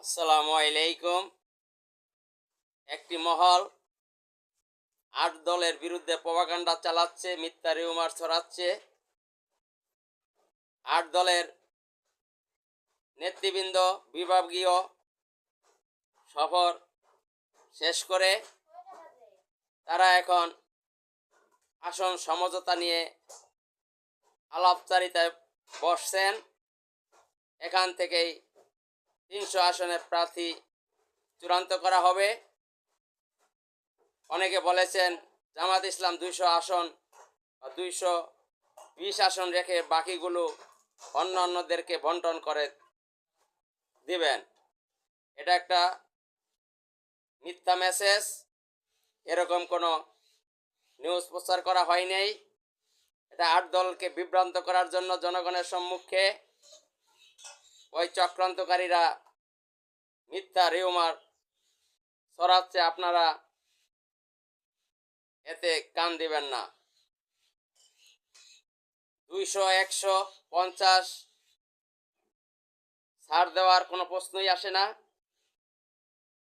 আসসালামু আলাইকুম। একটি মহল ৮ দলের বিরুদ্ধে প্রপাগান্ডা চালাচ্ছে, মিথ্যা রিউমার ছড়াচ্ছে। ৮ দলের নেতৃবৃন্দ বিভাগীয় সফর শেষ করে তারা এখন আসন সমঝোতা নিয়ে আলাপচারিতায় বসছেন। এখান থেকেই ৩০০ আসনের প্রার্থী চূড়ান্ত করা হবে। অনেকে বলেছেন জামাত ইসলাম ২০০ আসন বা ২২০ আসন রেখে বাকিগুলো অন্যদেরকে বন্টন করে দিবেন। এটা একটা মিথ্যা মেসেজ। এরকম কোনো নিউজ প্রচার করা হয় নাই। এটা ৮ দলকে বিভ্রান্ত করার জন্য জনগণের সম্মুখে ওই চক্রান্তকারীরা মিথ্যা রিউমার ছড়াচ্ছে। আপনারা এতে কান দিবেন না। ২০০, ১৫০ ছাড় দেওয়ার কোনো প্রশ্নই আসে না।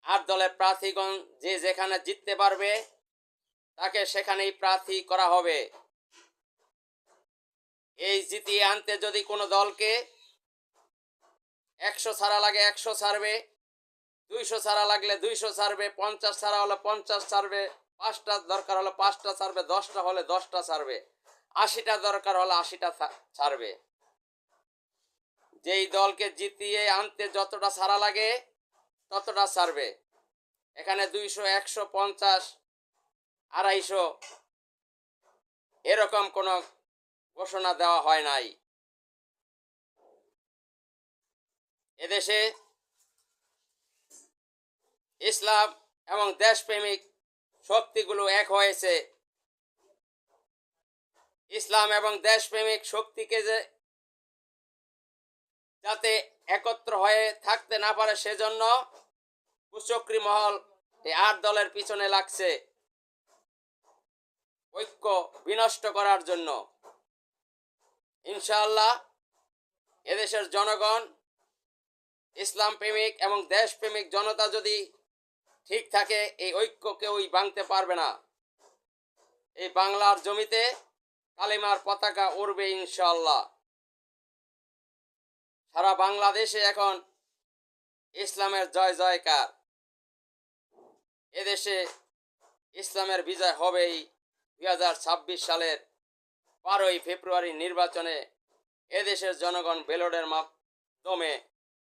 ৮ দলের প্রার্থীগণ যে যেখানে জিততে পারবে তাকে সেখানেই প্রার্থী করা হবে। এই জিতিয়ে আনতে যদি কোনো দলকে ১০০ ছাড়া লাগে ১০০ ছাড়বে, ২০০ ছাড়া লাগলে ২০০ ছাড়বে, ৫০ ছাড়া হলে ৫০ ছাড়বে, ৫টা দরকার হলে ৫টা ছাড়বে, ১০টা হলে 10টা ছাড়বে, ৮০টা দরকার হলে ৮০টা ছাড়বে। যেই দলকে জিতিয়ে আনতে যতটা ছাড়া লাগে ততটা ছাড়বে। এখানে ২০০, ১৫০, ২৫০ এরকম কোনো ঘোষণা দেওয়া হয় নাই। এদেশে ইসলাম এবং দেশপ্রেমিক শক্তিগুলো এক হয়েছে। ইসলাম এবং দেশপ্রেমিক শক্তিকে যাতে একত্র হয়ে থাকতে না পারে সেজন্য কুচক্রী মহল এই ৮ দলের পিছনে লাগছে ঐক্য বিনষ্ট করার জন্য। ইনশাআল্লাহ এদেশের জনগণ, ইসলাম প্রেমিক এবং দেশপ্রেমিক জনতা যদি ঠিক থাকে এই ঐক্য কেউই ভাঙতে পারবে না। এই বাংলার জমিতে কালিমার পতাকা উড়বে ইনশাআল্লাহ। সারা বাংলাদেশে এখন ইসলামের জয় জয়কার। এদেশে ইসলামের বিজয় হবেই। ২০২৬ সালের ১২ই ফেব্রুয়ারি নির্বাচনে এদেশের জনগণ ব্যালটের মাধ্যমে